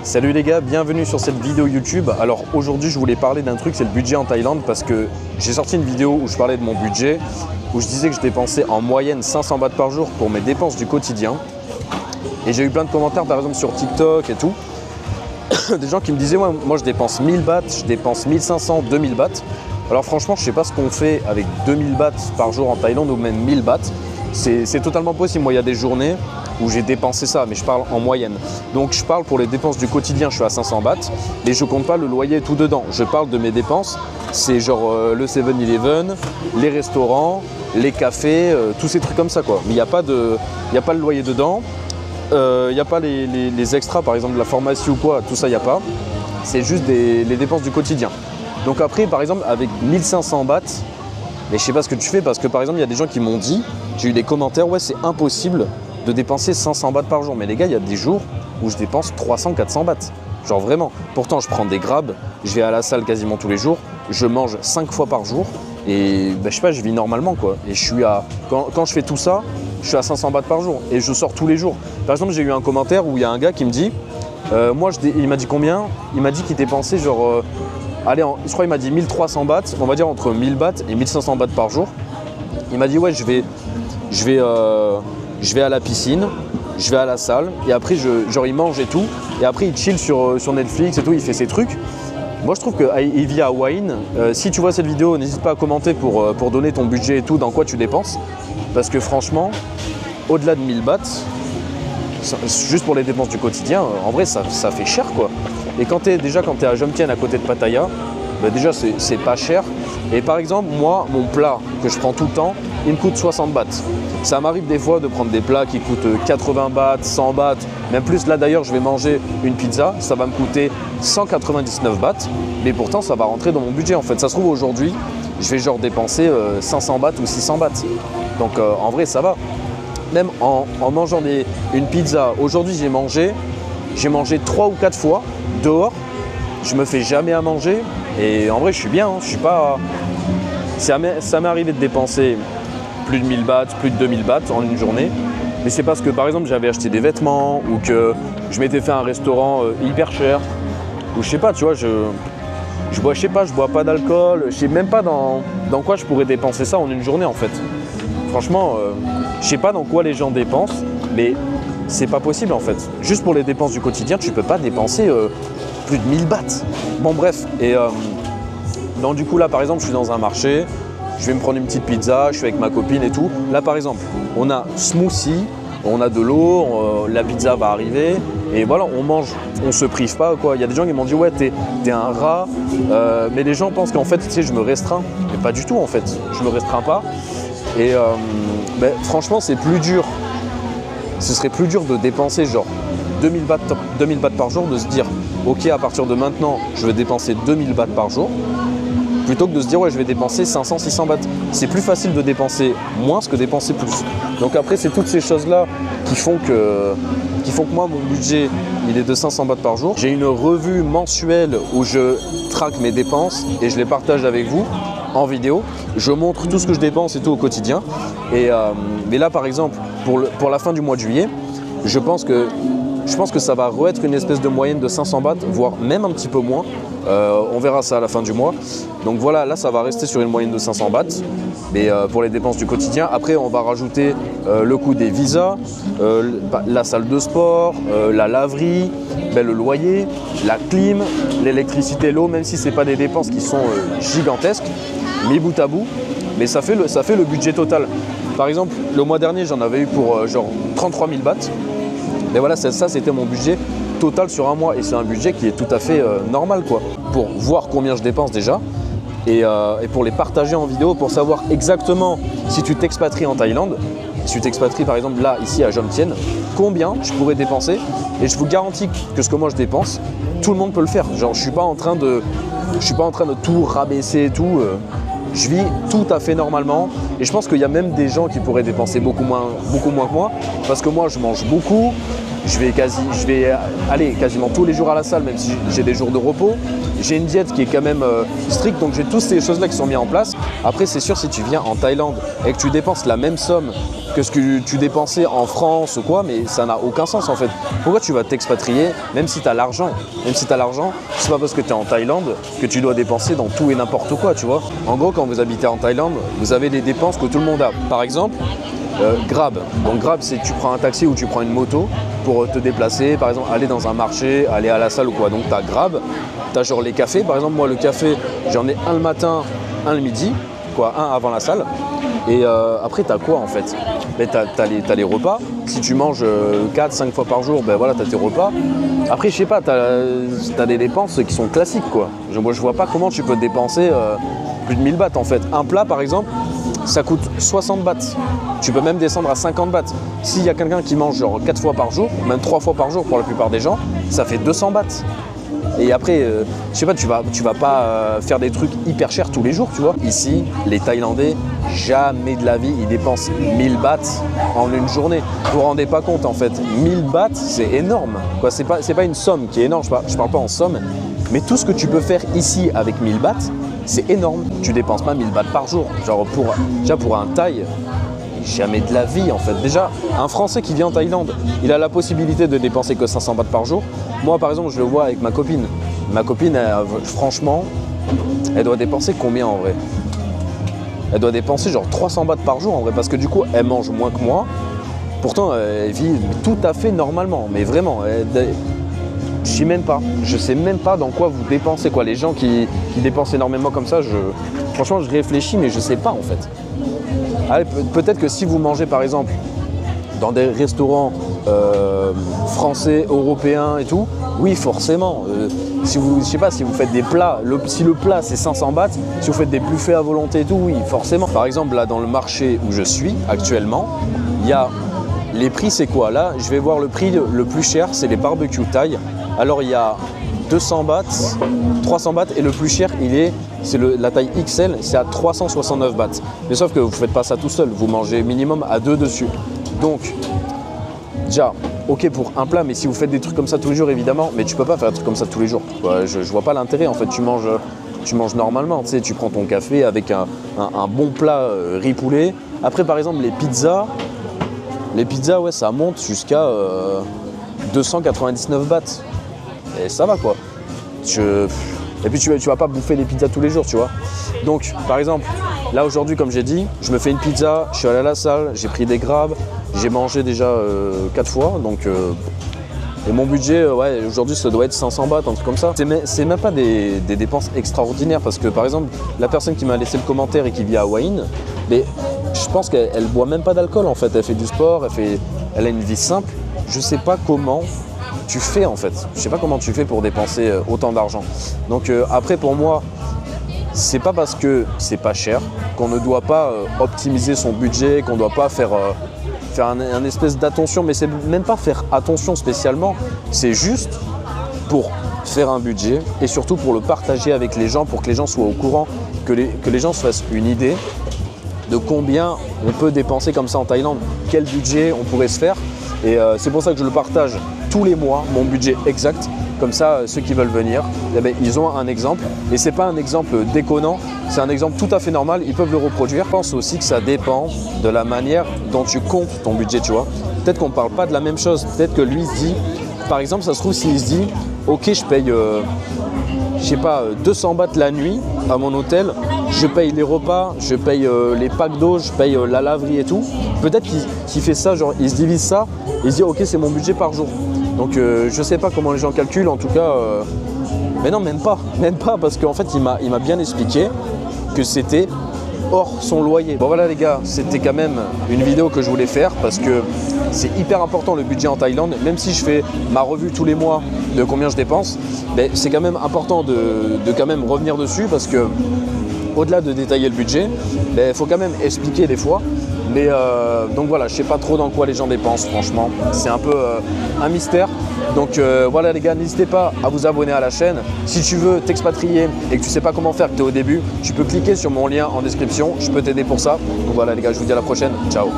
Salut les gars, bienvenue sur cette vidéo YouTube. Alors aujourd'hui je voulais parler d'un truc, c'est le budget en Thaïlande, parce que j'ai sorti une vidéo où je parlais de mon budget, où je disais que je dépensais en moyenne 500 bahts par jour pour mes dépenses du quotidien. Et j'ai eu plein de commentaires par exemple sur TikTok et tout, des gens qui me disaient ouais, moi je dépense 1000 bahts, je dépense 1500, 2000 bahts. Alors franchement je sais pas ce qu'on fait avec 2000 bahts par jour en Thaïlande ou même 1000 bahts. C'est totalement possible, moi il y a des journées où j'ai dépensé ça, mais je parle en moyenne. Donc je parle pour les dépenses du quotidien, je suis à 500 bahts, et je compte pas le loyer et tout dedans. Je parle de mes dépenses, c'est genre le 7-Eleven, les restaurants, les cafés, tous ces trucs comme ça quoi. Mais il n'y a pas le loyer dedans, il n'y a pas les extras, par exemple de la pharmacie ou quoi, tout ça il n'y a pas. C'est juste les dépenses du quotidien. Donc après, par exemple, avec 1500 bahts, mais je sais pas ce que tu fais, parce que par exemple, il y a des gens qui m'ont dit, j'ai eu des commentaires, ouais c'est impossible de dépenser 500 bahts par jour. Mais les gars, il y a des jours où je dépense 300-400 bahts. Genre vraiment. Pourtant, je prends des grabs, je vais à la salle quasiment tous les jours, je mange 5 fois par jour et je sais pas, je vis normalement quoi. Et je suis à, quand je fais tout ça, je suis à 500 bahts par jour et je sors tous les jours. Par exemple, j'ai eu un commentaire où il y a un gars qui me dit, il m'a dit combien? Il m'a dit qu'il dépensait genre, je crois qu'il m'a dit 1300 bahts, on va dire entre 1000 bahts et 1500 bahts par jour. Il m'a dit ouais, je vais à la piscine, je vais à la salle et après il mange et tout et après il chill sur Netflix et tout, il fait ses trucs. Moi je trouve qu'il vit à Hawaii. Si tu vois cette vidéo, n'hésite pas à commenter pour donner ton budget et tout, dans quoi tu dépenses. Parce que franchement, au-delà de 1000 bahts, juste pour les dépenses du quotidien, en vrai ça fait cher quoi. Et quand t'es à Jomtien à côté de Pattaya, déjà c'est pas cher. Et par exemple, moi, mon plat que je prends tout le temps, il me coûte 60 bahts. Ça m'arrive des fois de prendre des plats qui coûtent 80 bahts, 100 bahts, même plus. Là d'ailleurs, je vais manger une pizza, ça va me coûter 199 bahts, mais pourtant ça va rentrer dans mon budget en fait. Ça se trouve aujourd'hui, je vais genre dépenser 500 bahts ou 600 bahts. Donc en vrai, ça va. Même en mangeant une pizza, aujourd'hui j'ai mangé 3 ou 4 fois dehors. Je me fais jamais à manger et en vrai je suis bien, je suis pas... Ça m'est arrivé de dépenser plus de 1000 bahts, plus de 2000 bahts en une journée, mais c'est parce que par exemple j'avais acheté des vêtements ou que je m'étais fait un restaurant hyper cher, ou je sais pas, tu vois, je bois pas d'alcool, je sais même pas dans quoi je pourrais dépenser ça en une journée en fait. Franchement, je sais pas dans quoi les gens dépensent, mais c'est pas possible en fait. Juste pour les dépenses du quotidien, tu peux pas dépenser plus de 1000 bahts. Bon bref, et donc du coup là par exemple je suis dans un marché, je vais me prendre une petite pizza, je suis avec ma copine et tout. Là par exemple, on a smoothie, on a de l'eau, la pizza va arriver et voilà, on mange, on se prive pas quoi. Il y a des gens qui m'ont dit ouais t'es un rat, mais les gens pensent qu'en fait tu sais je me restreins, mais pas du tout en fait, je me restreins pas. Et franchement c'est plus dur, ce serait plus dur de dépenser genre 2000 bahts par jour, de se dire ok à partir de maintenant je vais dépenser 2000 bahts par jour, plutôt que de se dire ouais je vais dépenser 500-600 bahts. C'est plus facile de dépenser moins que dépenser plus. Donc après c'est toutes ces choses là qui font que moi mon budget il est de 500 bahts par jour. J'ai une revue mensuelle où je traque mes dépenses et je les partage avec vous en vidéo. Je montre tout ce que je dépense et tout au quotidien. Mais là par exemple pour la fin du mois de juillet, je pense que ça va re-être une espèce de moyenne de 500 bahts, voire même un petit peu moins. On verra ça à la fin du mois. Donc voilà, là ça va rester sur une moyenne de 500 bahts. Mais pour les dépenses du quotidien, après on va rajouter le coût des visas, la salle de sport, la laverie, le loyer, la clim, l'électricité, l'eau, même si ce n'est pas des dépenses qui sont gigantesques, mis bout à bout. Mais ça fait le budget total. Par exemple, le mois dernier, j'en avais eu pour genre 33 000 bahts. Mais voilà, ça c'était mon budget total sur un mois. Et c'est un budget qui est tout à fait normal quoi. Pour voir combien je dépense déjà et pour les partager en vidéo, pour savoir exactement si tu t'expatries en Thaïlande, si tu t'expatries par exemple là, ici à Jomtien, combien je pourrais dépenser. Et je vous garantis que ce que moi je dépense, tout le monde peut le faire. Genre je suis pas en train de tout rabaisser et tout. Je vis tout à fait normalement et je pense qu'il y a même des gens qui pourraient dépenser beaucoup moins que moi, parce que moi je mange beaucoup, je vais aller quasiment tous les jours à la salle, même si j'ai des jours de repos. J'ai une diète qui est quand même stricte, donc j'ai toutes ces choses là qui sont mises en place. Après, c'est sûr, si tu viens en Thaïlande et que tu dépenses la même somme que ce que tu dépensais en France ou quoi, mais ça n'a aucun sens en fait. Pourquoi tu vas t'expatrier, même si tu as l'argent? Même si tu as l'argent, c'est pas parce que tu es en Thaïlande que tu dois dépenser dans tout et n'importe quoi, tu vois. En gros, quand vous habitez en Thaïlande, vous avez des dépenses que tout le monde a. Par exemple, Grab. Donc Grab, c'est tu prends un taxi ou tu prends une moto pour te déplacer, par exemple aller dans un marché, aller à la salle ou quoi. Donc tu as Grab, tu as genre les cafés. Par exemple, moi le café, j'en ai un le matin, un le midi, quoi, un avant la salle. Et après, tu as quoi en fait? Tu as les repas. Si tu manges 4-5 fois par jour, ben voilà, tu as tes repas. Après, je sais pas, tu as des dépenses qui sont classiques, quoi. Moi, je vois pas comment tu peux dépenser plus de 1000 bahts en fait. Un plat, par exemple, ça coûte 60 bahts. Tu peux même descendre à 50 bahts. S'il y a quelqu'un qui mange genre 4 fois par jour, même 3 fois par jour pour la plupart des gens, ça fait 200 bahts. Et après, je sais pas, tu vas pas faire des trucs hyper chers tous les jours, tu vois. Ici, les Thaïlandais, jamais de la vie, ils dépensent 1000 bahts en une journée. Vous vous rendez pas compte en fait, 1000 bahts, c'est énorme. Quoi, c'est pas une somme qui est énorme, je parle pas en somme, mais tout ce que tu peux faire ici avec 1000 bahts, c'est énorme. Tu dépenses pas 1000 bahts par jour. Genre pour un Thaï, jamais de la vie en fait. Déjà, un Français qui vient en Thaïlande, il a la possibilité de dépenser que 500 bahts par jour. Moi par exemple, je le vois avec ma copine. Ma copine, franchement, elle doit dépenser combien en vrai? Elle doit dépenser genre 300 bahts par jour en vrai, parce que du coup, elle mange moins que moi. Pourtant, elle vit tout à fait normalement, mais vraiment, je sais même pas dans quoi vous dépensez quoi. Les gens qui dépensent énormément comme ça, franchement, je réfléchis, mais je sais pas en fait. Allez, peut-être que si vous mangez par exemple dans des restaurants français, européens et tout, oui forcément. Je sais pas, si vous faites des plats, si le plat c'est 500 bahts, si vous faites des buffets à volonté et tout, oui forcément. Par exemple là dans le marché où je suis actuellement, il y a les prix, c'est quoi? Là je vais voir le prix le plus cher, c'est les barbecues thaï. Alors il y a 200 bahts, 300 bahts et le plus cher c'est la taille XL, c'est à 369 bahts. Mais sauf que vous ne faites pas ça tout seul, vous mangez minimum à 2 dessus. Donc déjà, ok pour un plat, mais si vous faites des trucs comme ça tous les jours évidemment, mais tu peux pas faire des trucs comme ça tous les jours. Je vois pas l'intérêt en fait, tu manges normalement, tu sais, tu prends ton café avec un bon plat riz poulet. Après par exemple les pizzas ouais ça monte jusqu'à 299 bahts. Et ça va quoi. Et puis tu vas pas bouffer des pizzas tous les jours, tu vois. Donc par exemple, là aujourd'hui comme j'ai dit, je me fais une pizza, je suis allé à la salle, j'ai pris des Grab, j'ai mangé déjà 4 fois, donc et mon budget, ouais, aujourd'hui ça doit être 500 bahts, un truc comme ça. C'est même pas des dépenses extraordinaires, parce que par exemple, la personne qui m'a laissé le commentaire et qui vit à Hua Hin, mais je pense qu'elle boit même pas d'alcool en fait, elle fait du sport, elle a une vie simple. Je sais pas comment tu fais en fait. Je sais pas comment tu fais pour dépenser autant d'argent. Donc après pour moi, c'est pas parce que c'est pas cher qu'on ne doit pas optimiser son budget, qu'on doit pas faire un espèce d'attention, mais c'est même pas faire attention spécialement, c'est juste pour faire un budget et surtout pour le partager avec les gens, pour que les gens soient au courant, que les gens se fassent une idée de combien on peut dépenser comme ça en Thaïlande, quel budget on pourrait se faire. Et c'est pour ça que je le partage tous les mois, mon budget exact. Comme ça, ceux qui veulent venir, eh bien, ils ont un exemple. Et ce n'est pas un exemple déconnant, c'est un exemple tout à fait normal, ils peuvent le reproduire. Je pense aussi que ça dépend de la manière dont tu comptes ton budget, tu vois. Peut-être qu'on ne parle pas de la même chose. Peut-être que lui se dit, par exemple, ça se trouve s'il se dit, ok, je paye, je sais pas, 200 bahts la nuit à mon hôtel, je paye les repas, je paye les packs d'eau, je paye la laverie et tout. Peut-être qu'il fait ça, genre il se divise ça, il se dit ok c'est mon budget par jour. Donc je sais pas comment les gens calculent, en tout cas, mais non même pas parce qu'en fait il m'a bien expliqué que c'était hors son loyer. Bon voilà les gars, c'était quand même une vidéo que je voulais faire parce que c'est hyper important le budget en Thaïlande, même si je fais ma revue tous les mois de combien je dépense, ben, c'est quand même important de quand même revenir dessus parce que au-delà de détailler le budget, il faut quand même expliquer des fois. Mais donc voilà, je sais pas trop dans quoi les gens dépensent franchement, c'est un peu un mystère. Donc voilà les gars, n'hésitez pas à vous abonner à la chaîne. Si tu veux t'expatrier et que tu sais pas comment faire, que tu es au début, tu peux cliquer sur mon lien en description, je peux t'aider pour ça. Donc voilà les gars, je vous dis à la prochaine, ciao.